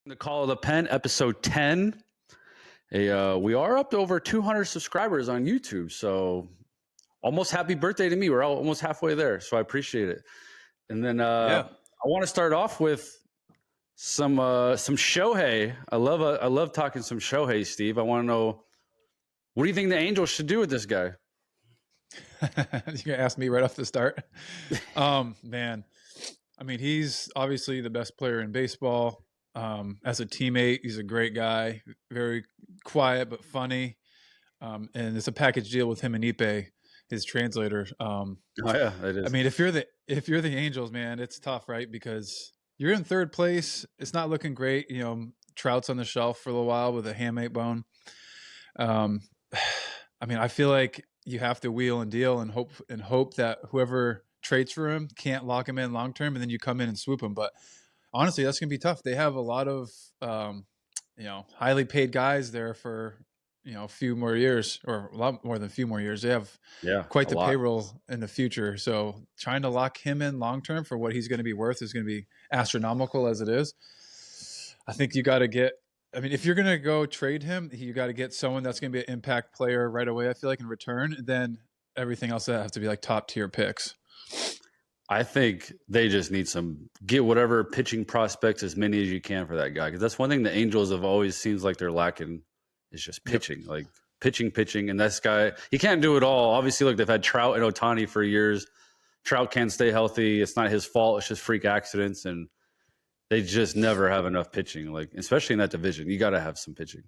The Call of the Pen, episode 10. We are up to over 200 subscribers on YouTube, so almost happy birthday to me. We're almost halfway there, so I appreciate it. And then I want to start off with some Shohei. I love talking some Shohei, Steve. I want to know, what do you think the Angels should do with this guy? You're gonna ask me right off the start. Man, I mean, he's obviously the best player in baseball. As a teammate, he's a great guy, very quiet but funny. And it's a package deal with him and Ipe, his translator. Oh yeah, it is. I mean, if you're the Angels, man, it's tough, right? Because you're in third place. It's not looking great. You know, Trout's on the shelf for a little while with a hamate bone. I mean, I feel like you have to wheel and deal and hope that whoever trades for him can't lock him in long term, and then you come in and swoop him. But honestly, that's gonna be tough. They have a lot of highly paid guys there for a few more years, or a lot more than a few more years. They have quite the payroll in the future. So trying to lock him in long term for what he's going to be worth is going to be astronomical as it is. I think you got to get. I mean, if you're going to go trade him, you got to get someone that's going to be an impact player right away, I feel like, in return. And then everything else that have to be like top tier picks. I think they just need get whatever pitching prospects, as many as you can for that guy. Because that's one thing the Angels have always seems like they're lacking is just pitching. Yep. Like pitching. And this guy, he can't do it all. Obviously, look, they've had Trout and Ohtani for years. Trout can't stay healthy. It's not his fault. It's just freak accidents. And they just never have enough pitching, like especially in that division. You got to have some pitching.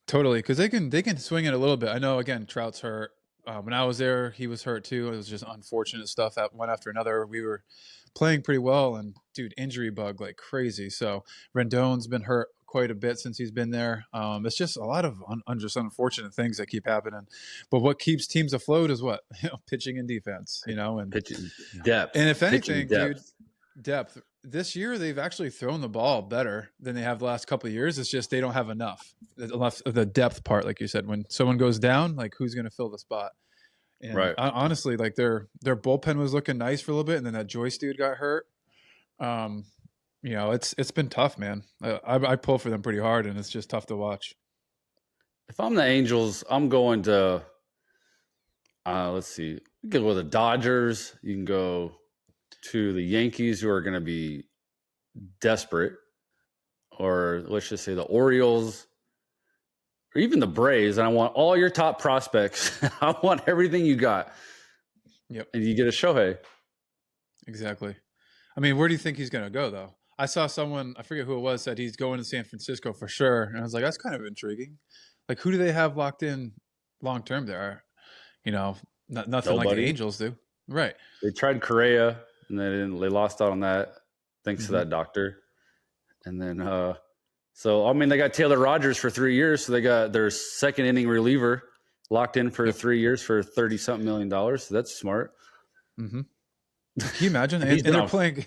Totally, because they can swing it a little bit. I know, again, Trout's hurt. When I was there, he was hurt too. It was just unfortunate stuff that one after another. We were playing pretty well, and dude, injury bug like crazy. So Rendon's been hurt quite a bit since he's been there. It's just a lot of just unfortunate things that keep happening. But what keeps teams afloat is what pitching and defense, and pitching depth. And if anything, dude, depth. This year, they've actually thrown the ball better than they have the last couple of years. It's just they don't have enough of the depth part, like you said. When someone goes down, like who's going to fill the spot? And right. Honestly, like their bullpen was looking nice for a little bit, and then that Joyce dude got hurt. It's been tough, man. I pull for them pretty hard, and it's just tough to watch. If I'm the Angels, I'm going to let's see. You can go with the Dodgers. You can go to the Yankees, who are going to be desperate, or let's just say the Orioles, or even the Braves. And I want all your top prospects. I want everything you got. Yep. And you get a Shohei. Exactly. I mean, where do you think he's going to go, though? I saw someone, I forget who it was, said he's going to San Francisco for sure. And I was like, that's kind of intriguing. Like, who do they have locked in long term there? Nothing Nobody. Like the Angels do. Right. They tried Correa, and they lost out on that thanks to that doctor. And then, they got Taylor Rogers for 3 years. So they got their second inning reliever locked in for 3 years for $30-something million. So that's smart. Mm-hmm. Can you imagine? and they're playing.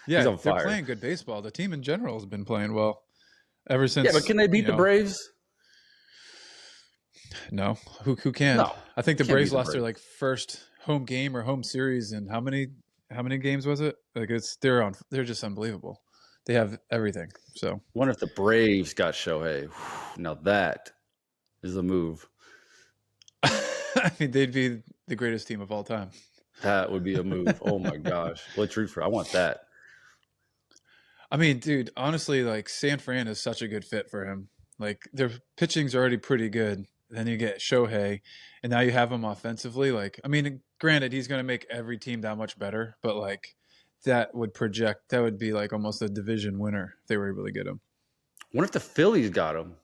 Yeah, they're playing good baseball. The team in general has been playing well ever since. Yeah, but can they beat the Braves? No. Who can? No, I think the Braves lost their first home game or home series in how many games was it? Like they're just unbelievable. They have everything. So what if the Braves got Shohei? Now that is a move. I mean, they'd be the greatest team of all time. That would be a move. Oh my gosh. Let's root for. I want that. I mean, dude, honestly, like San Fran is such a good fit for him. Like their pitching's already pretty good. Then you get Shohei, and now you have him offensively. Like, I mean, granted, he's going to make every team that much better, but like that would be like almost a division winner if they were able to get him. What if the Phillies got him?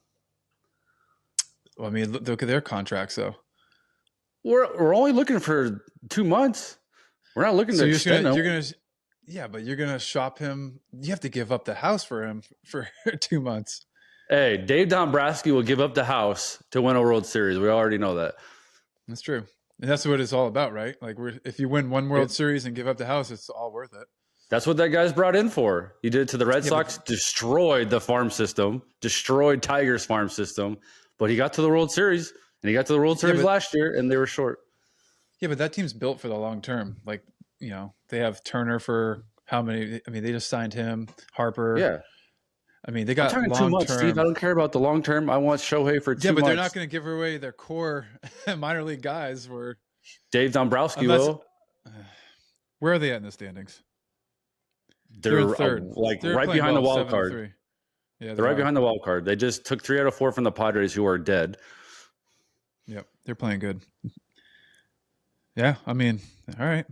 Well, I mean, look at their contracts, though. We're only looking for 2 months. We're not looking to extend him. But you're gonna shop him. You have to give up the house for him for 2 months. Hey, Dave Dombrowski will give up the house to win a World Series. We already know that. That's true. And that's what it's all about, right? Like if you win one World Series and give up the house, it's all worth it. That's what that guy's brought in for. He did it to the Red Sox, destroyed the farm system, destroyed Tigers' farm system, but he got to the World Series, and he got to the World Series last year, and they were short. Yeah, but that team's built for the long term. Like, they have Turner for how many? I mean, they just signed him, Harper. Yeah. I mean, they I'm got talking too much, Steve. I long-term. don't care about the long term. I want Shohei for Yeah, 2 but they're not months. going to give away their core minor league guys. Dave Dombrowski Unless, will. where are they at in the standings? They're in They're third. like They're right playing behind the well, wild seven to card. three. Yeah, They're they right are. behind the wild card. They just took 3 out of 4 from the Padres, who are dead. Yep, they're playing good. Yeah, I mean, all right.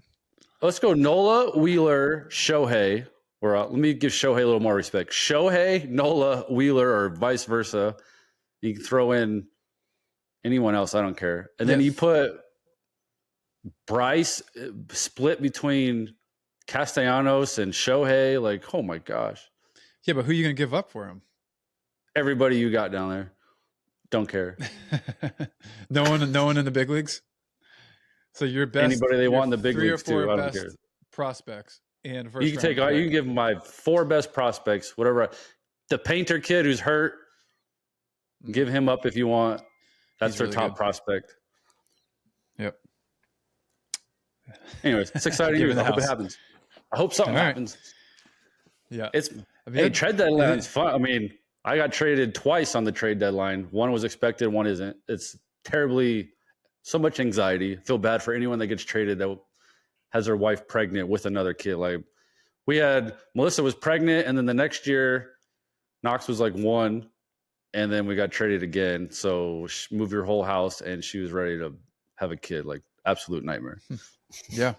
Let's go Nola, Wheeler, Shohei. Or let me give Shohei a little more respect. Shohei, Nola, Wheeler, or vice versa. You can throw in anyone else. I don't care. And then Yeah, you put Bryce split between Castellanos and Shohei. Like, oh my gosh. yeah, but who are you going to give up for him? Everybody you got down there. Don't care. No one in the big leagues. So your Anybody they want in the big 3 or leagues too. 4 I don't care. best prospects and You first can round take you pick. can give my 4 best prospects, whatever. The painter kid who's hurt, give him up if you want. That's He's their really top good. prospect. Yep. Anyways, it's exciting Give news. him I the hope it house. happens. I hope something All right. happens. Yeah. It's I mean, trade deadline is fun. I mean, I got traded twice on the trade deadline. One was expected, one isn't. It's terribly so much anxiety. Feel bad for anyone that gets traded that has their wife pregnant with another kid. Like we had Melissa was pregnant, and then the next year Knox was like 1, and then we got traded again. So she moved her whole house, and she was ready to have a kid. Like absolute nightmare. yeah.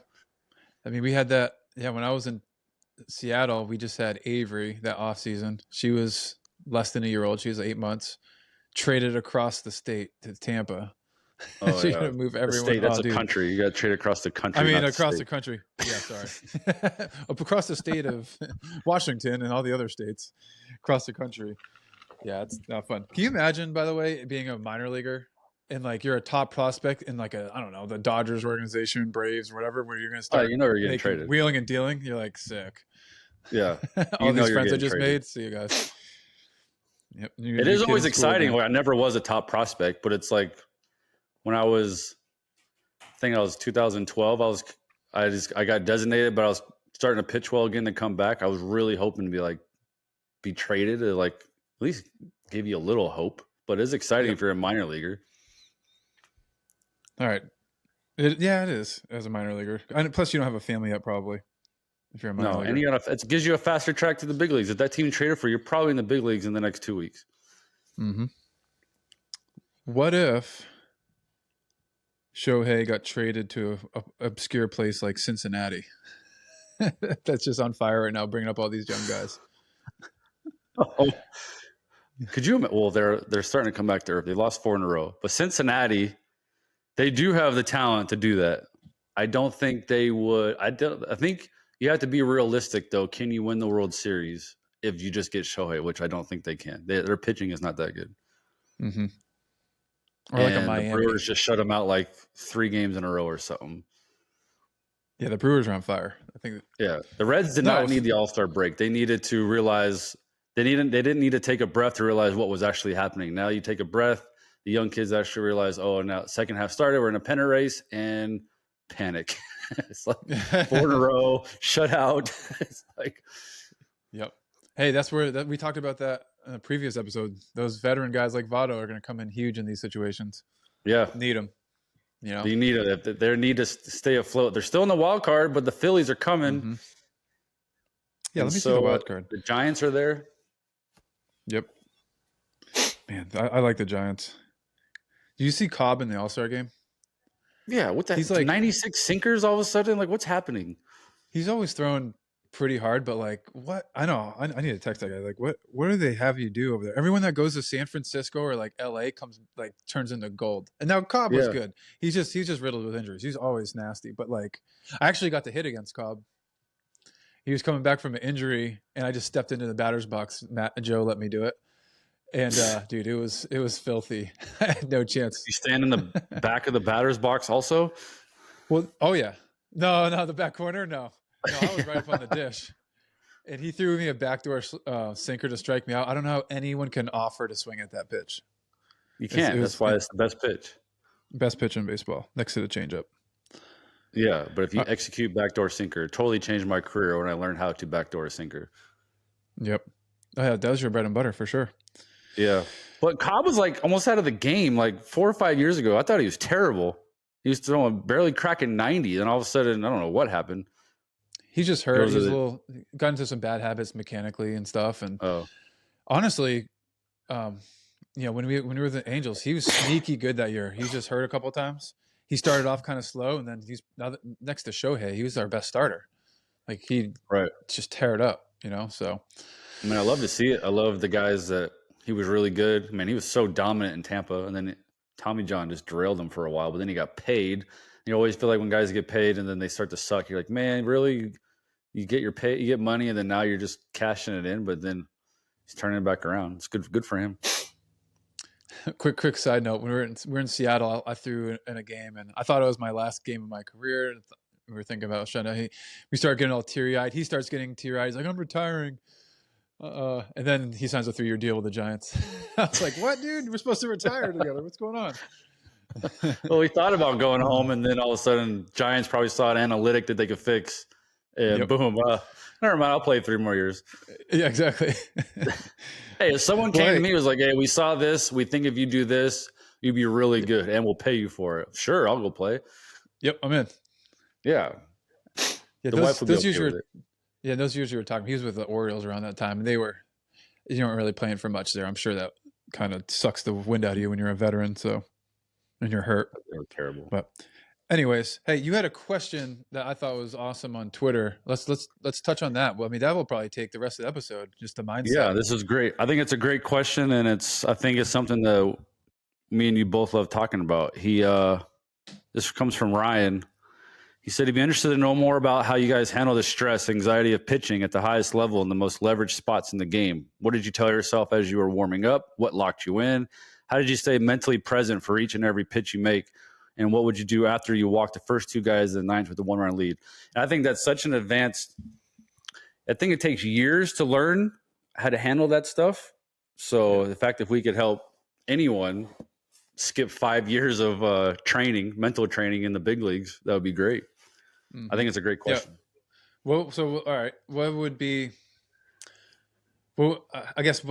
I mean, we had that. Yeah, when I was in Seattle, we just had Avery that off season. She was less than a year old. She was 8 months. Traded across the state to Tampa. Oh She yeah, had to move the everyone. state. That's Oh, a dude. country. You got to trade across the country. I mean, not across the state. country. Yeah, sorry. Across the state of Washington and all the other states. Across the country. Yeah, it's not fun. Can you imagine, by the way, being a minor leaguer and like you're a top prospect in like I don't know, the Dodgers organization, Braves, whatever, where you're going to start You know you're getting traded. wheeling and dealing? You're like sick. Yeah, All these you're friends I getting just traded. made. See you guys. Yep. It is always exciting. Well, I never was a top prospect, but it's like when I think I was 2012. I got designated, but I was starting to pitch well again to come back. I was really hoping to be traded to like at least give you a little hope. But it's exciting if you're a minor leaguer. All right. Yeah, it is as a minor leaguer. And plus, you don't have a family yet, probably. If you're a minor leaguer. And it gives you a faster track to the big leagues. If that team traded for you, you're probably in the big leagues in the next 2 weeks. Mm-hmm. What if Shohei got traded to an obscure place like Cincinnati? That's just on fire right now, bringing up all these young guys. Oh. Could you? Well, they're starting to come back to earth. They lost 4 in a row, but Cincinnati, they do have the talent to do that. I don't think they would. I think you have to be realistic, though. Can you win the World Series if you just get Shohei? Which I don't think they can. Their pitching is not that good. Mm-hmm. Or like a Miami. The Brewers just shut them out like 3 games in a row or something. Yeah, the Brewers are on fire. I think. Yeah, the Reds did not need the All-Star break. They needed to realize they didn't need to take a breath to realize what was actually happening. Now you take a breath. The young kids actually realize, oh, now second half started. We're in a pennant race and panic. It's like 4 in a row, shut out. It's like, yep. Hey, that's where we talked about that in a previous episode. Those veteran guys like Votto are going to come in huge in these situations. Yeah, need them. You know, you need it. They need to stay afloat. They're still in the wild card, but the Phillies are coming. Mm-hmm. Yeah, let me see the wild card. The Giants are there. Yep. Man, I like the Giants. Do you see Cobb in the All-Star game? Yeah, what the heck? He's like 96 sinkers all of a sudden? Like, what's happening? He's always thrown pretty hard, but like, what? I know. I need to text that guy. Like, what do they have you do over there? Everyone that goes to San Francisco or like LA turns into gold. And now Cobb was good. He's just riddled with injuries. He's always nasty. But like, I actually got to hit against Cobb. He was coming back from an injury, and I just stepped into the batter's box. Matt and Joe let me do it. And dude, it was filthy. I had no chance. You stand in the back of the batter's box also? Well, oh yeah. No, the back corner, no. I was right up on the dish. And he threw me a backdoor sinker to strike me out. I don't know how anyone can offer to swing at that pitch. You can't. That's why it's the best pitch. Best pitch in baseball, next to the changeup. Yeah, but if you execute backdoor sinker, it totally changed my career when I learned how to backdoor a sinker. Yep. Oh yeah, that was your bread and butter for sure. Yeah. But Cobb was like almost out of the game like 4 or 5 years ago. I thought he was terrible. He was throwing barely cracking 90, and all of a sudden, I don't know what happened. He's just It hurt. was He's a a little got into some bad habits mechanically and stuff. And oh honestly, um, when we were the Angels, he was sneaky good that year. He was just hurt a couple of times. He started off kind of slow, and then he's now next to Shohei, he was our best starter. Like he right. just tear it up, So I mean, I love to see it. I love the guys that he was really good. I mean, he was so dominant in Tampa, and then Tommy John just derailed him for a while. But then he got paid. You always feel like when guys get paid and then they start to suck, you're like, man, really? You get your pay, you get money, and then now you're just cashing it in. But then he's turning it back around. It's good for him. quick side note: when we were in Seattle, I threw in a game, and I thought it was my last game of my career. We were thinking about shutting. We started getting all teary eyed. He starts getting teary eyed. He's like, "I'm retiring." And then he signs a 3-year deal with the Giants. I was like, "What, dude? We're supposed to retire together. What's going on?" Well, we thought about going home, and then all of a sudden, Giants probably saw an analytic that they could fix, and boom, never mind. I'll play 3 more years. Yeah, exactly. Hey, if someone came to me and was like, "Hey, we saw this. We think if you do this, you'd be really good, and we'll pay you for it." Sure, I'll go play. Yep, I'm in. Yeah, yeah. Those years you were talking. He was with the Orioles around that time, and you weren't really playing for much there. I'm sure that kind of sucks the wind out of you when you're a veteran. So, and you're hurt. They were terrible. But, anyways, hey, you had a question that I thought was awesome on Twitter. Let's touch on that. Well, I mean, that will probably take the rest of the episode. Just the mindset. Yeah, this is great. I think it's a great question, and I think it's something that me and you both love talking about. This comes from Ryan. He said he'd be interested to know more about how you guys handle the stress, anxiety of pitching at the highest level in the most leveraged spots in the game. What did you tell yourself as you were warming up? What locked you in? How did you stay mentally present for each and every pitch you make? And what would you do after you walked the first 2 guys in the 9th with the 1-run lead? And I think that's such an advanced – I think it takes years to learn how to handle that stuff. So the fact if we could help anyone skip 5 years of mental training in the big leagues, that would be great. Mm-hmm. I think it's a great question. Yeah. Well, so all right, what would be? Well, I guess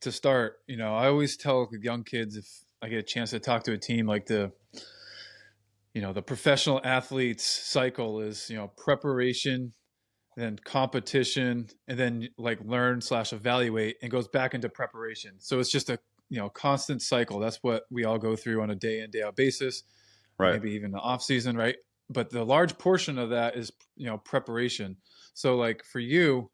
to start, I always tell young kids if I get a chance to talk to a team, like the professional athletes cycle is preparation, then competition, and then like learn/evaluate, and goes back into preparation. So it's just a constant cycle. That's what we all go through on a day in, day out basis, right? Maybe even the off season, right? But the large portion of that is preparation. So like for you,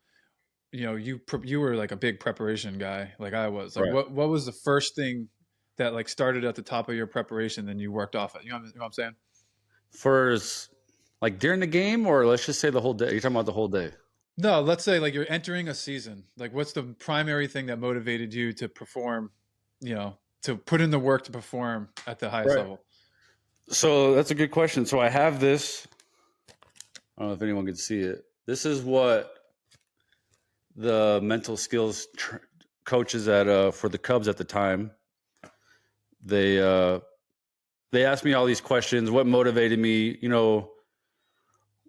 you were like a big preparation guy, like I was. Like right. What was the first thing that like started at the top of your preparation, then you worked off it? You know what I'm saying? First, like during the game, or let's just say the whole day. You're talking about the whole day. No, let's say like you're entering a season. Like what's the primary thing that motivated you to perform, to put in the work to perform at the highest level? So that's a good question. So I have this. I don't know if anyone can see it. This is what the mental skills coaches for the Cubs at the time. They asked me all these questions. What motivated me?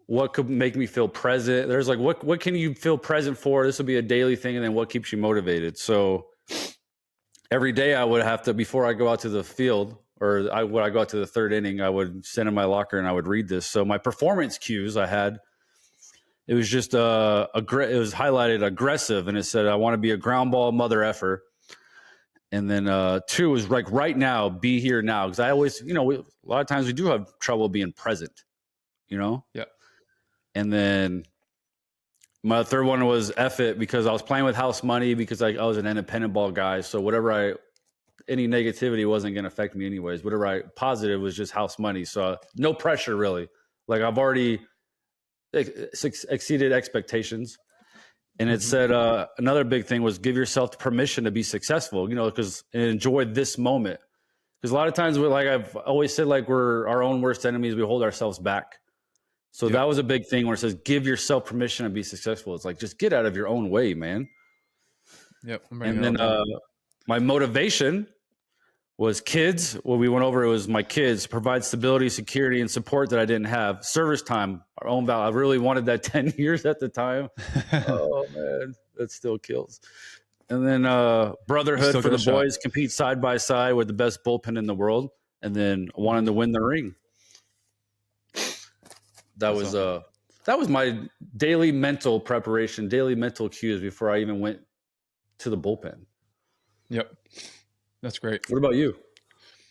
What could make me feel present? There's like, what can you feel present for? This will be a daily thing, and then what keeps you motivated? So every day I would have to, before I go out to the field, or when I go out to the 3rd inning, I would sit in my locker and I would read this. So my performance cues I had, it was just it was highlighted aggressive, and it said I want to be a ground ball mother effer. And then 2 was like right now, be here now, because I always, a lot of times we do have trouble being present, Yeah. And then my 3rd one was F it, because I was playing with house money, because I was an independent ball guy. So any negativity wasn't going to affect me anyways. Positive was just house money. So no pressure really. Like I've already exceeded expectations. And it said another big thing was give yourself the permission to be successful, because and enjoy this moment. Because a lot of times I've always said, like, we're our own worst enemies. We hold ourselves back. So that was a big thing where it says give yourself permission to be successful. It's like, just get out of your own way, man. Yep. And then my motivation was kids. What we went over, it was my kids provide stability, security, and support that I didn't have. Service time, our own value. I really wanted that 10 years at the time. Oh man, that still kills. And then brotherhood Still for got a the shot. boys, compete side by side with the best bullpen in the world, and then wanting to win the ring. That was my daily mental preparation, daily mental cues before I even went to the bullpen. Yep. That's great. What about you?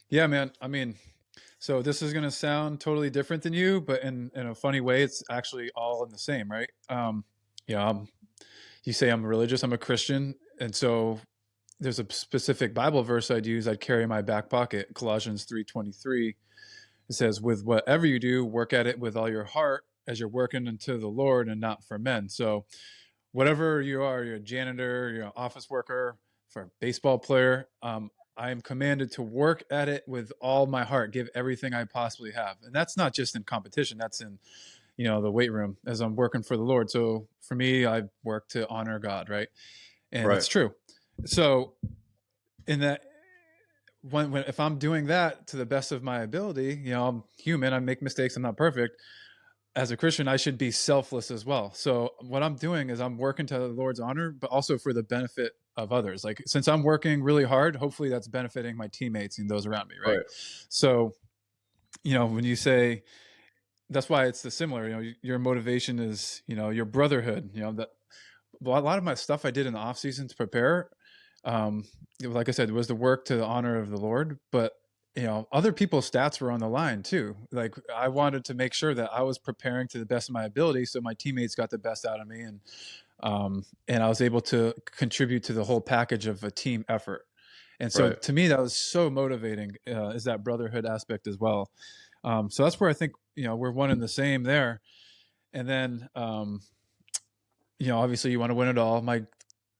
Yeah, man. I mean, so this is going to sound totally different than you, but in a funny way, it's actually all in the same, right? Yeah, you say I'm religious, I'm a Christian. And so there's a specific Bible verse I'd use, I'd carry in my back pocket, Colossians 3:23. It says, with whatever you do, work at it with all your heart as you're working unto the Lord and not for men. So whatever you are, you're a janitor, you're an office worker, for a baseball player, I am commanded to work at it with all my heart, give everything I possibly have. And that's not just in competition, that's in, the weight room as I'm working for the Lord. So for me, I work to honor God, right? And it's true. So in that, when if I'm doing that to the best of my ability, I'm human, I make mistakes, I'm not perfect. As a Christian, I should be selfless as well. So what I'm doing is I'm working to the Lord's honor, but also for the benefit of others. Like, since I'm working really hard, hopefully that's benefiting my teammates and those around me, right? So, when you say, that's why it's the similar, your motivation is, your brotherhood, that a lot of my stuff I did in the off season to prepare, like I said, was the work to the honor of the Lord, but other people's stats were on the line too. Like, I wanted to make sure that I was preparing to the best of my ability, so my teammates got the best out of me, and I was able to contribute to the whole package of a team effort. And so to me, that was so motivating, is that brotherhood aspect as well. So that's where I think, we're one and the same there. And then, obviously you want to win it all. My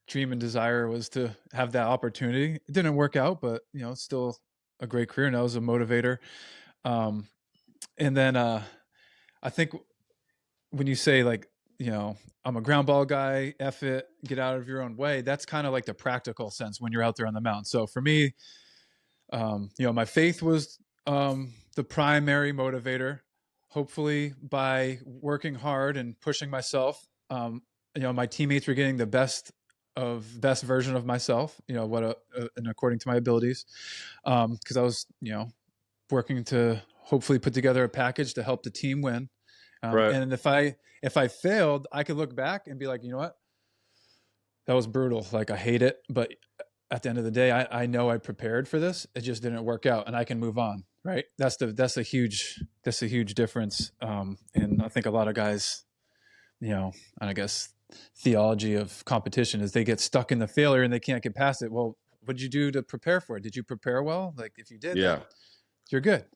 dream and desire was to have that opportunity. It didn't work out, but it's still a great career, and that was a motivator. And then I think when you say, like, I'm a ground ball guy, F it, get out of your own way, that's kind of like the practical sense when you're out there on the mound. So for me, my faith was the primary motivator. Hopefully by working hard and pushing myself, my teammates were getting the best version of myself, and according to my abilities, because I was, working to hopefully put together a package to help the team win. And if I failed, I could look back and be like, you know what, that was brutal. Like, I hate it, but at the end of the day, I know I prepared for this. It just didn't work out, and I can move on. Right. That's a huge difference. And I think a lot of guys, and I guess theology of competition is they get stuck in the failure and they can't get past it. Well, what did you do to prepare for it? Did you prepare well? Like, if you did, then you're good.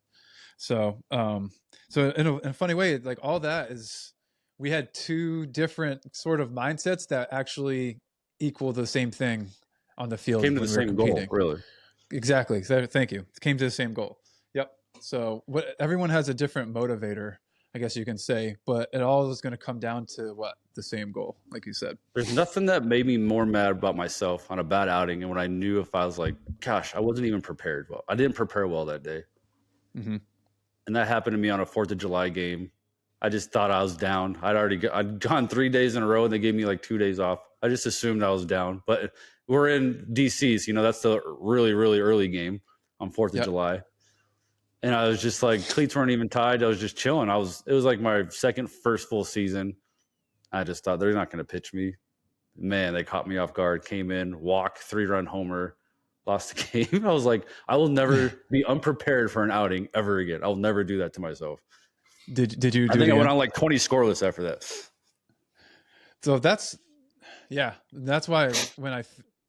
So, so in a funny way, like, all that is, we had two different sort of mindsets that actually equal the same thing on the field. Came to the same goal, really. Exactly. Thank you. Came to the same goal. Yep. So everyone has a different motivator, I guess you can say, but it all is going to come down to the same goal, like you said. There's nothing that made me more mad about myself on a bad outing, and when I knew, if I was like, gosh, I wasn't even prepared well. I didn't prepare well that day. Mm-hmm. And that happened to me on a 4th of July game. I just thought I was down. I'd gone 3 days in a row, and they gave me like 2 days off. I just assumed I was down. But we're in DC, so that's the really, really early game on 4th of July. And I was just like, cleats weren't even tied. I was just chilling. It was like my first full season. I just thought, they're not going to pitch me. Man, they caught me off guard. Came in, walk, 3-run homer, lost the game. I was like, I will never be unprepared for an outing ever again. I'll never do that to myself. Did you? I think I went on like 20 scoreless after that. So that's why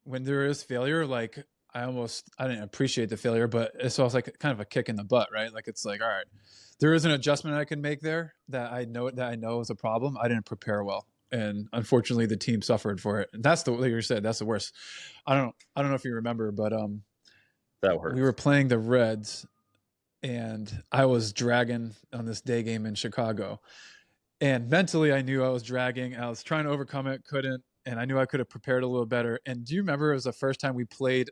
when there is failure, like, I didn't appreciate the failure, but it's also like kind of a kick in the butt, right? Like, it's like, all right, there is an adjustment I can make there that I know is a problem. I didn't prepare well, and unfortunately the team suffered for it. And that's like you said, that's the worst. I don't know if you remember, but that hurts. We were playing the Reds, and I was dragging on this day game in Chicago, and mentally I knew I was dragging. I was trying to overcome it, couldn't, and I knew I could have prepared a little better. And do you remember, it was the first time we played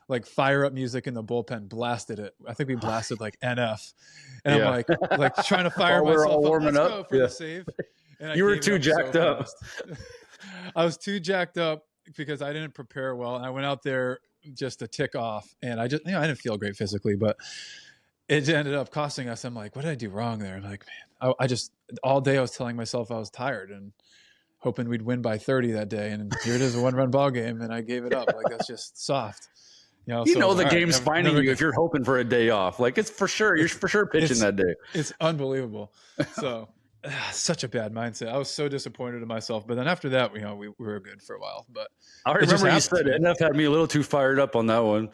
like fire up music in the bullpen, blasted it. I think we blasted like NF, and I'm like trying to fire myself up. Let's go for the save. And you were too jacked up. I was too jacked up, because I didn't prepare well. I went out there just to tick off, and I just, I didn't feel great physically, but it ended up costing us. I'm like, what did I do wrong there? I'm like, man, I just, all day I was telling myself I was tired and hoping we'd win by 30 that day. And here it is, a 1-run ball game, and I gave it up. Like, that's just soft. So I was the like, all right, game's finding never you again. if you're hoping for a day off. Like, it's for sure. You're for sure pitching that day. It's unbelievable. So such a bad mindset. I was so disappointed in myself. But then after that, we were good for a while. But I remember you said it. NF had me a little too fired up on that one.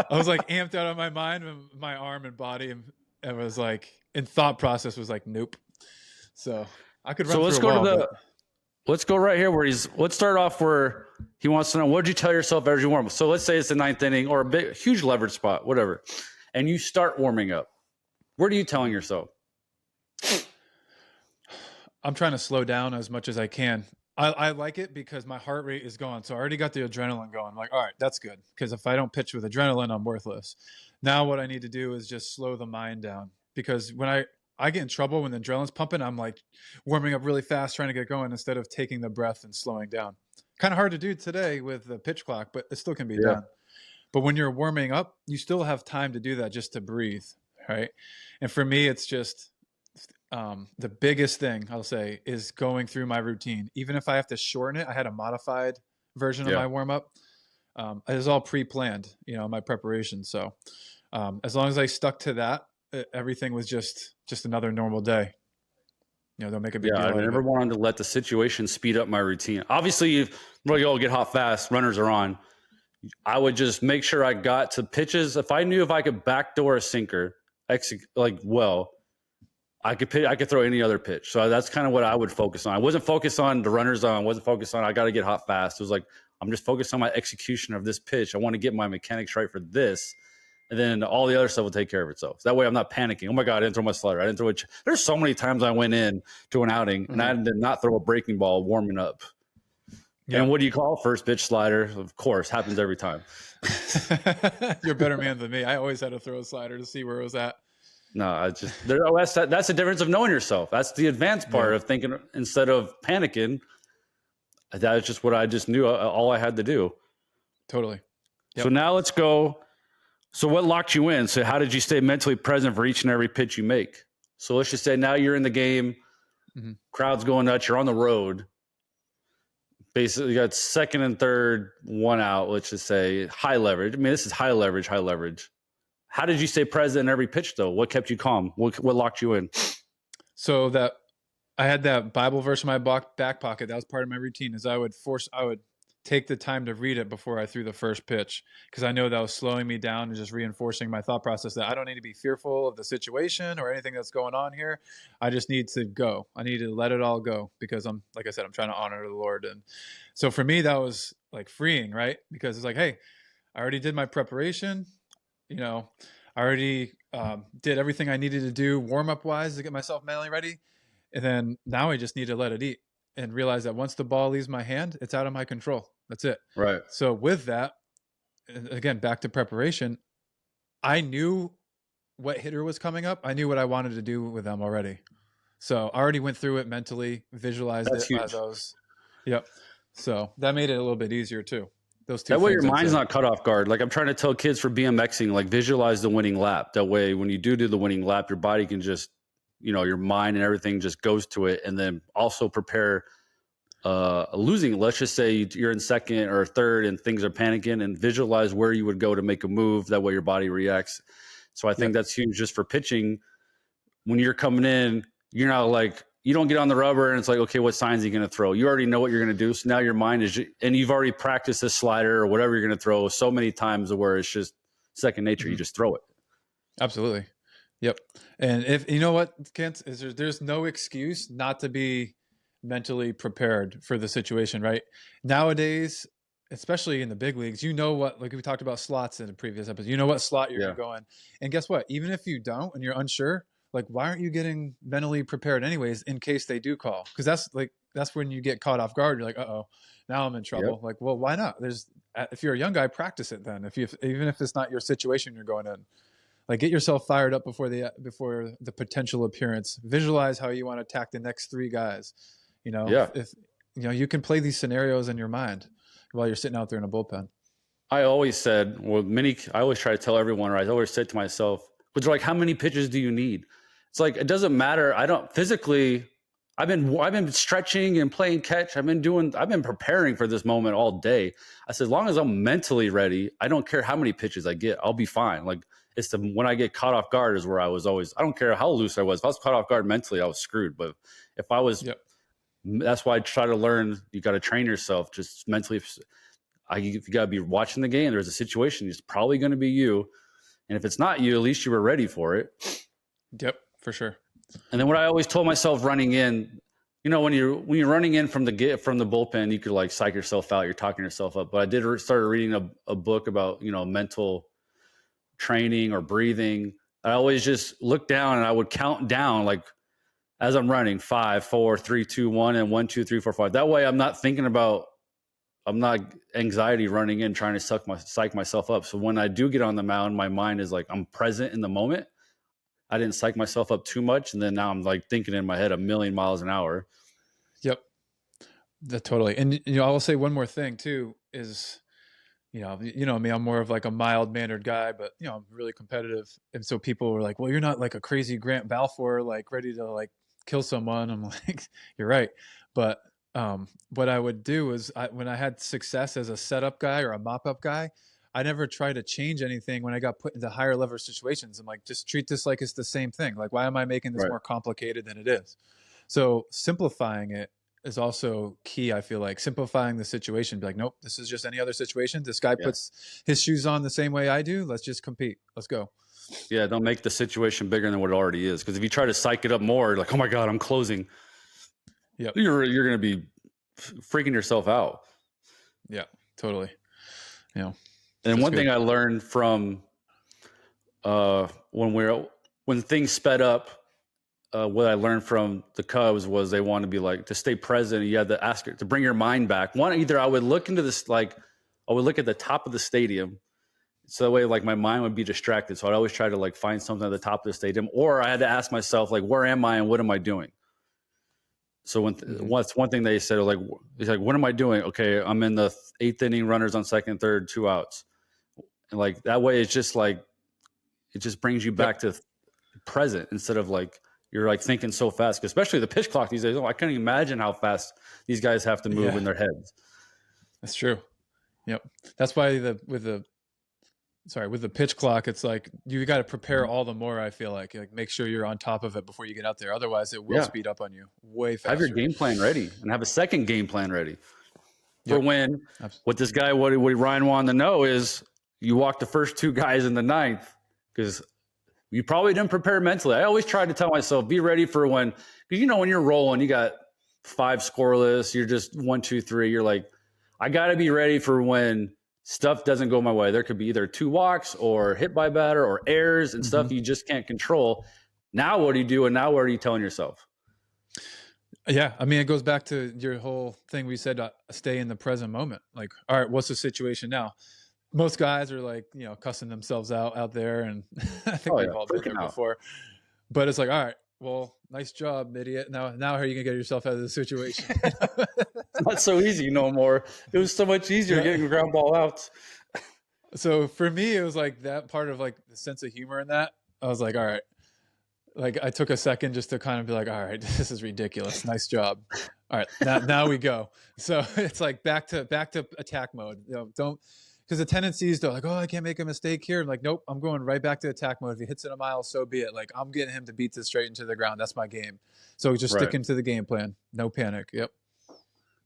I was like amped out of my mind, my arm and body, and it was like, in thought process was like, nope. So I could run so let's through go a wall, to let's go right here where let's start off where he wants to know, what did you tell yourself as you warm up? So let's say it's the 9th inning or a huge leverage spot, whatever, and you start warming up. What are you telling yourself? I'm trying to slow down as much as I can. I like it because my heart rate is going. So I already got the adrenaline going. I'm like, all right, that's good. Because if I don't pitch with adrenaline, I'm worthless. Now what I need to do is just slow the mind down. Because when I get in trouble when the adrenaline's pumping, I'm like warming up really fast, trying to get going instead of taking the breath and slowing down. Kind of hard to do today with the pitch clock, but it still can be done. But when you're warming up, you still have time to do that just to breathe, right? And for me, it's just the biggest thing I'll say is going through my routine. Even if I have to shorten it, I had a modified version of my warm up. It was all pre-planned, my preparation. So as long as I stuck to that, everything was just another normal day. Don't make a big deal out of it. I never wanted to let the situation speed up my routine. Obviously, you all get hot fast, runners are on. I would just make sure I got to pitches. If I knew if I could backdoor a sinker, I could throw any other pitch. So that's kind of what I would focus on. I wasn't focused on the runners on. I wasn't focused on I got to get hot fast. It was like, I'm just focused on my execution of this pitch. I want to get my mechanics right for this. And then all the other stuff will take care of itself. So that way I'm not panicking. Oh my God, I didn't throw my slider. I didn't throw There's so many times I went in to an outing and I did not throw a breaking ball warming up. Yeah. And what do you call first pitch slider? Of course, happens every time. You're a better man than me. I always had to throw a slider to see where it was at. No, that's the difference of knowing yourself. That's the advanced part of thinking instead of panicking. That's just what I just knew all I had to do. Totally. Yep. So now let's go. So what locked you in? So how did you stay mentally present for each and every pitch you make? So let's just say now you're in the game, crowd's going nuts, you're on the road. Basically, you got second and third, one out, let's just say high leverage. I mean, this is high leverage. How did you stay present in every pitch, though? What kept you calm? What locked you in? So that I had that Bible verse in my back pocket. That was part of my routine. Is I would take the time to read it before I threw the first pitch, because I know that was slowing me down and just reinforcing my thought process that I don't need to be fearful of the situation or anything that's going on here. I just need to go. I need to let it all go because like I said, I'm trying to honor the Lord. And so for me, that was like freeing, right? Because it's like, hey, I already did my preparation. I already did everything I needed to do warm-up wise to get myself mentally ready. And then now I just need to let it eat and realize that once the ball leaves my hand, it's out of my control. That's it. Right. So with that, again, back to preparation, I knew what hitter was coming up. I knew what I wanted to do with them already. So I already went through it mentally, visualized it as I was. Yep. So that made it a little bit easier too. Those two. That way your mind's not cut off guard. Like I'm trying to tell kids for BMXing, like visualize the winning lap. That way when you do the winning lap, your body can just, your mind and everything just goes to it. And then also prepare losing. Let's just say you're in second or third and things are panicking, and visualize where you would go to make a move. That way your body reacts. So I think that's huge just for pitching. When you're coming in, you're not like, you don't get on the rubber and it's like, okay, what signs are you going to throw? You already know what you're going to do. So now your mind is, and you've already practiced this slider or whatever you're going to throw so many times where it's just second nature. You just throw it. Absolutely. Yep. And if you know what, Kent, is there's no excuse not to be mentally prepared for the situation, right? Nowadays, especially in the big leagues, what, like we talked about slots in the previous episode, what slot you're going. And guess what? Even if you don't and you're unsure, like, why aren't you getting mentally prepared anyways in case they do call? Because that's when you get caught off guard. You're like, uh-oh, now I'm in trouble. Yep. Like, well, why not? If you're a young guy, practice it then. Even if it's not your situation you're going in, like get yourself fired up before the potential appearance. Visualize how you want to attack the next three guys. If you can play these scenarios in your mind while you're sitting out there in a bullpen. I always said, I always try to tell everyone, or I always said to myself, which are like, how many pitches do you need? It's like, it doesn't matter. I don't physically, I've been stretching and playing catch. I've been preparing for this moment all day. I said, as long as I'm mentally ready, I don't care how many pitches I get. I'll be fine. Like, when I get caught off guard is where I was always, I don't care how loose I was. If I was caught off guard mentally, I was screwed. But if I was, Yep. that's why I try to learn. You got to train yourself just mentally. You got to be watching the game. There's a situation. It's probably going to be you. And if it's not you, at least you were ready for it. Yep, for sure. And then what I always told myself running in, when you're running in from the bullpen, you could like psych yourself out. You're talking yourself up. But I started reading a book about, mental training or breathing. I always just look down and I would count down like as I'm running 5, 4, 3, 2, 1, and 1, 2, 3, 4, 5. That way I'm not anxiety running in trying to psych myself up. So when I do get on the mound, my mind is like, I'm present in the moment. I didn't psych myself up too much. And then now I'm like thinking in my head 1,000,000 miles an hour. Yep. Totally. And, I will say one more thing too, is, me, I'm more of like a mild mannered guy, but I'm really competitive. And so people were like, well, you're not like a crazy Grant Balfour, like ready to like kill someone. I'm like, you're right. But what I would do is when I had success as a setup guy or a mop-up guy, I never try to change anything when I got put into higher level situations. I'm like, just treat this like it's the same thing. Like, why am I making this more complicated than it is? So simplifying it is also key. I feel like simplifying the situation, be like, nope, this is just any other situation. This guy puts his shoes on the same way I do. Let's just compete. Let's go. Yeah. Don't make the situation bigger than what it already is. Cause if you try to psych it up more, like, oh my God, I'm closing. Yep. You're going to be freaking yourself out. Yeah, totally. And one thing I learned from when things sped up, what I learned from the Cubs was they want to be like to stay present. You had to ask it to bring your mind back. Either I would look into this, like I would look at the top of the stadium, so that way like my mind would be distracted. So I'd always try to like find something at the top of the stadium, or I had to ask myself like, where am I and what am I doing? So what's one thing they said, like, it's like, what am I doing? Okay, I'm in the 8th inning, runners on second, third, 2 outs. And like that way, it's just like, it just brings you back to present instead of like, you're like thinking so fast, especially the pitch clock these days. Oh, I can't even imagine how fast these guys have to move in their heads. That's true. Yep. That's why with the pitch clock, it's like you got to prepare all the more. I feel like make sure you're on top of it before you get out there. Otherwise, it will speed up on you way faster. Have your game plan ready and have a second game plan ready for when. What this guy, what Ryan wanted to know is you walk the first 2 guys in the 9th because you probably didn't prepare mentally. I always try to tell myself, be ready for when, because when you're rolling, you got 5 scoreless, you're just 1, 2, 3. You're like, I got to be ready for when stuff doesn't go my way. There could be either 2 walks or hit by batter or errors and stuff you just can't control. Now what do you do? And now what are you telling yourself? Yeah. I mean, it goes back to your whole thing. We said, stay in the present moment. Like, all right, what's the situation now? Most guys are like, cussing themselves out there. And I think we've all been there before, but it's like, all right, well, nice job, idiot. Now how are you gonna get yourself out of the situation? It's not so easy no more. It was so much easier getting ground ball outs. So for me, it was like that part of like the sense of humor in that. I was like, all right, like I took a second just to kind of be like, all right, this is ridiculous. Nice job. All right, now we go. So it's like back to attack mode. Don't. Because the tendency is to like, oh, I can't make a mistake here. I'm like, nope, I'm going right back to attack mode. If he hits it a mile, so be it. Like, I'm getting him to beat this straight into the ground. That's my game. So just sticking to the game plan. No panic. Yep.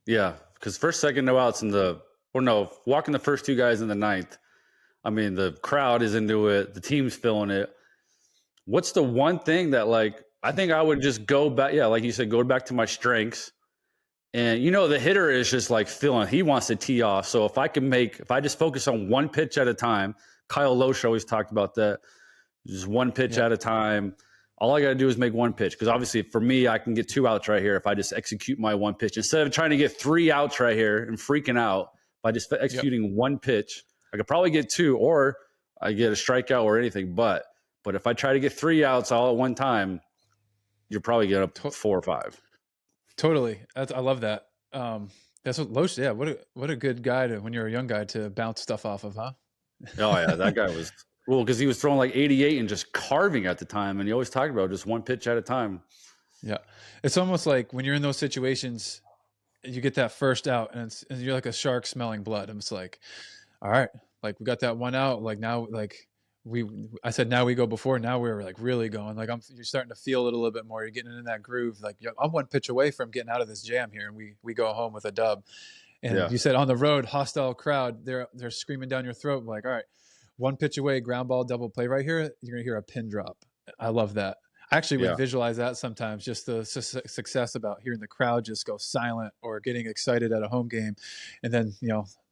Yeah, because first, second, no outs walking the first 2 guys in the 9th. I mean, the crowd is into it. The team's feeling it. What's the one thing that like I think I would just go back? Yeah, like you said, go back to my strengths. And, the hitter is just like he wants to tee off. So if I just focus on one pitch at a time, Kyle Loesch always talked about that, just one pitch at a time. All I got to do is make one pitch. Because obviously for me, I can get 2 outs right here if I just execute my one pitch. Instead of trying to get 3 outs right here and freaking out by just executing one pitch, I could probably get 2 or I get a strikeout or anything. But if I try to get 3 outs all at one time, you're probably getting up to 4 or 5. Totally. I love that. That's what Loesch. Yeah, what a good guy to when you're a young guy to bounce stuff off of, huh? Oh yeah, that guy was well because he was throwing like 88 and just carving at the time, and he always talked about just one pitch at a time. Yeah, it's almost like when you're in those situations, you get that first out, and you're like a shark smelling blood. And it's like, all right, like we got that one out. Like now, like I said, now we go. Before now, we were like really going. Like you're starting to feel it a little bit more. You're getting in that groove. Like I'm one pitch away from getting out of this jam here, and we go home with a dub. And Yeah, you said on the road, hostile crowd, they're screaming down your throat. Like, all right, one pitch away, ground ball, double play right here. You're gonna hear a pin drop. I love that. I actually would yeah, visualize that sometimes. Just the success about hearing the crowd just go silent or getting excited at a home game, and then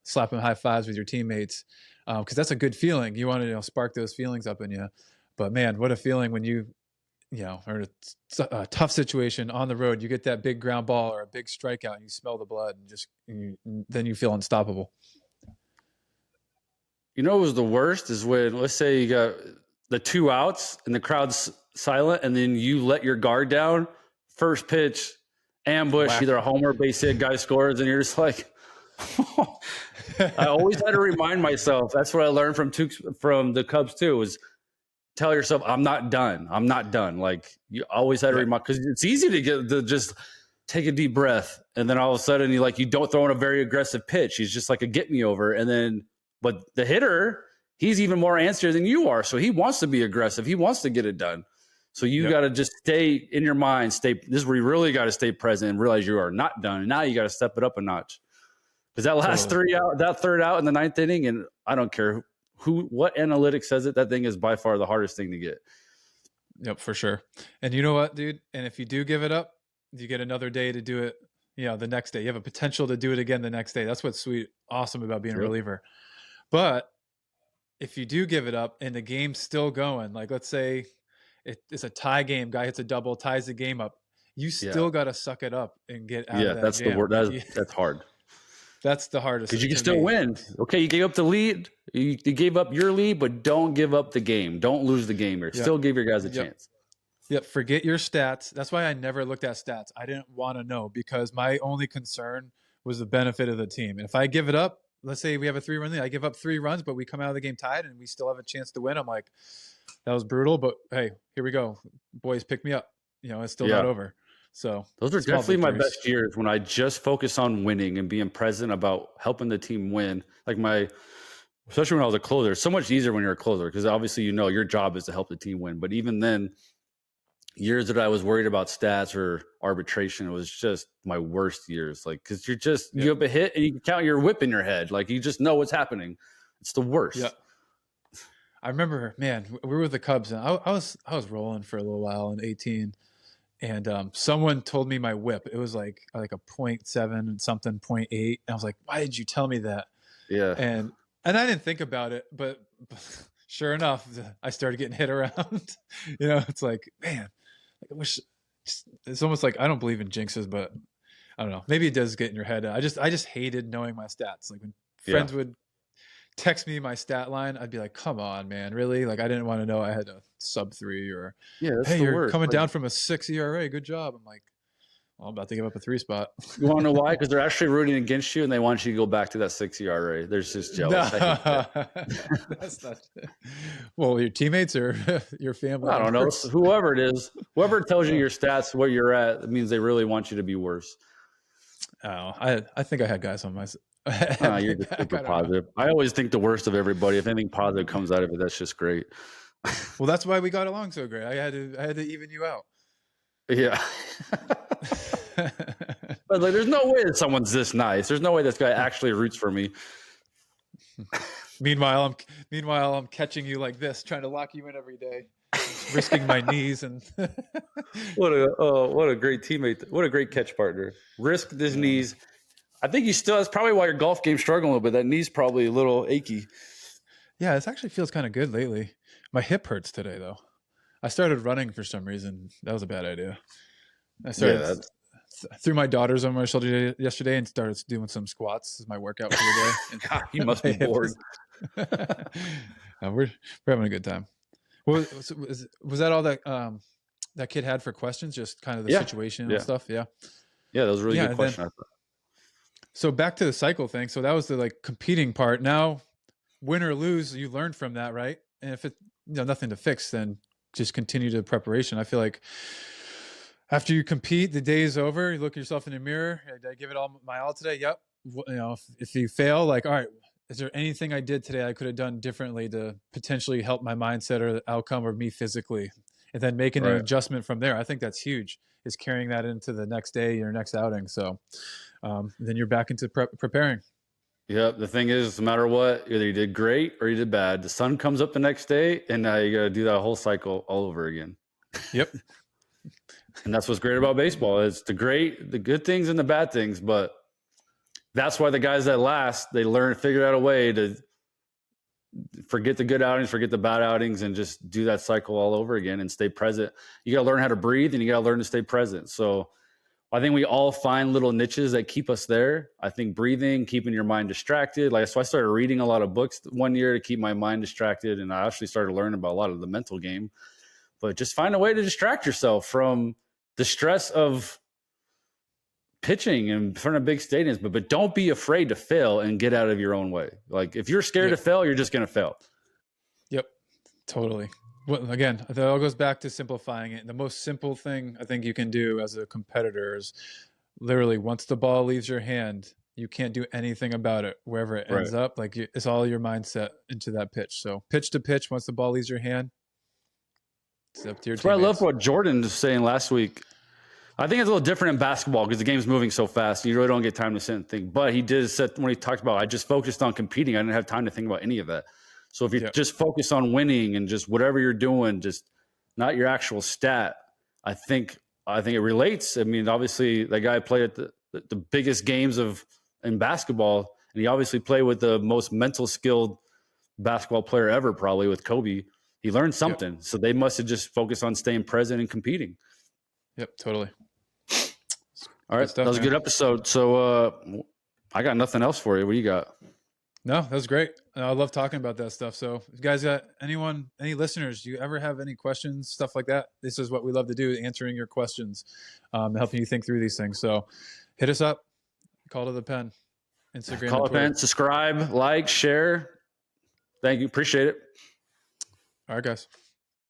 slapping high fives with your teammates, because that's a good feeling. You want to spark those feelings up in you. But man, what a feeling when you or a tough situation on the road, you get that big ground ball or a big strikeout, and you smell the blood, and then you feel unstoppable. You know what was the worst is when, let's say you got the 2 outs and the crowd's silent, and then you let your guard down, first pitch, ambush, Whack. either a homer, base hit, guy scores, and you're just like, I always had to remind myself. That's what I learned from the Cubs too, was tell yourself, I'm not done. I'm not done. Like you always had to remind, because it's easy to just take a deep breath, and then all of a sudden you don't throw in a very aggressive pitch. He's just like a get me over, and then but the hitter, he's even more antsious than you are, so he wants to be aggressive. He wants to get it done. So you got to just stay in your mind. This is where you really got to stay present and realize you are not done. And now you got to step it up a notch. Because that last third out in the ninth inning, and I don't care what analytics says it, that thing is by far the hardest thing to get. Yep, for sure. And you know what, dude? And if you do give it up, you get another day to do it. The next day you have a potential to do it again the next day. That's what's awesome about being a reliever. But if you do give it up and the game's still going, like let's say it's a tie game, guy hits a double, ties the game up, you still got to suck it up and get out of that that's jam. the word. That's hard. That's the hardest. Because you can still win. Okay, you gave up the lead. You gave up your lead, but don't give up the game. Don't lose the game here. Still give your guys a chance. Yep, forget your stats. That's why I never looked at stats. I didn't want to know, because my only concern was the benefit of the team. And if I give it up, let's say we have a 3-run lead, I give up 3 runs, but we come out of the game tied and we still have a chance to win. I'm like, that was brutal, but hey, here we go. Boys, pick me up. It's still not over. So those are definitely my best years, when I just focus on winning and being present about helping the team win. Like especially when I was a closer, it's so much easier when you're a closer, because obviously your job is to help the team win. But even then, years that I was worried about stats or arbitration, it was just my worst years. Like, because you have a hit and you can count your whip in your head. Like, you just know what's happening. It's the worst. Yeah. I remember, man, we were with the Cubs, and I was rolling for a little while in 18, and someone told me my whip. It was like a 0.7 and something, 0.8, and I was like, why did you tell me that? Yeah. And I didn't think about it, but sure enough, I started getting hit around. It's like, man, I wish. It's almost like I don't believe in jinxes, but I don't know. Maybe it does get in your head. I just hated knowing my stats. Like when friends would text me my stat line, I'd be like, come on, man, really? Like I didn't want to know I had a sub 3 or that's hey, the you're worst. coming down from a 6 ERA. Good job. I'm like, well, I'm about to give up a 3 spot. You want to know why? Because they're actually rooting against you, and they want you to go back to that 6 ERA. They're just jealous. That's not. Well, your teammates or your family? I don't know. Whoever it is, whoever tells you your stats, where you're at, it means they really want you to be worse. Oh, I think I had guys on my. You're just super positive. I always think the worst of everybody. If anything positive comes out of it, that's just great. Well, that's why we got along so great. I had to even you out. Yeah. But like, there's no way that someone's this nice. There's no way this guy actually roots for me. Meanwhile, I'm catching you like this, trying to lock you in every day, risking my knees and. What a great teammate! What a great catch partner. Risked his knees. I think that's probably why your golf game's struggling a little bit. That knee's probably a little achy. Yeah, this actually feels kind of good lately. My hip hurts today though. I started running for some reason. That was a bad idea. I started threw my daughters on my shoulder yesterday and started doing some squats as my workout for the day. God, you must be bored. We're having a good time. Was that all that that kid had for questions? Just kind of the situation and stuff. Yeah. Yeah, that was a really good question. So back to the cycle thing. So that was the like competing part. Now, win or lose, you learn from that, right? And if it, nothing to fix, then just continue to preparation. I feel like after you compete, the day is over. You look at yourself in the mirror. Did I give it all my all today? Yep. If you fail, like, all right, is there anything I did today I could have done differently to potentially help my mindset or the outcome or me physically? And then making an Right. adjustment from there. I think that's huge, is carrying that into the next day, your next outing. So then you're back into preparing. Yep. The thing is, no matter what, either you did great or you did bad. The sun comes up the next day, and now you got to do that whole cycle all over again. Yep. And that's what's great about baseball. It's the good things and the bad things. But that's why the guys that last, they figure out a way to forget the good outings, forget the bad outings, and just do that cycle all over again and stay present. You got to learn how to breathe, and you got to learn to stay present. So I think we all find little niches that keep us there. I think breathing, keeping your mind distracted. So I started reading a lot of books one year to keep my mind distracted. And I actually started learning about a lot of the mental game, but just find a way to distract yourself from the stress of pitching in front of big stadiums, but don't be afraid to fail and get out of your own way. Like if you're scared to fail, you're just going to fail. Yep. Totally. Well, again, it all goes back to simplifying it. The most simple thing I think you can do as a competitor is literally once the ball leaves your hand, you can't do anything about it wherever it ends up. Like it's all your mindset into that pitch. So pitch to pitch, once the ball leaves your hand, it's up to your That's what I teammates. love what Jordan was saying last week. I think it's a little different in basketball because the game's moving so fast. You really don't get time to sit and think. But he did say when he talked about, I just focused on competing. I didn't have time to think about any of that. So if you just focus on winning and just whatever you're doing, just not your actual stat, I think it relates. I mean, obviously, that guy played at the biggest games in basketball, and he obviously played with the most mental skilled basketball player ever, probably with Kobe. He learned something. So they must have just focused on staying present and competing. Yep, totally. All right, that was a good episode. So I got nothing else for you. What do you got? No, that was great. I love talking about that stuff. So if you guys got any listeners, do you ever have any questions, stuff like that? This is what we love to do, answering your questions, helping you think through these things. So hit us up, call to the pen, Instagram, call to the pen, subscribe, like, share. Thank you. Appreciate it. All right, guys.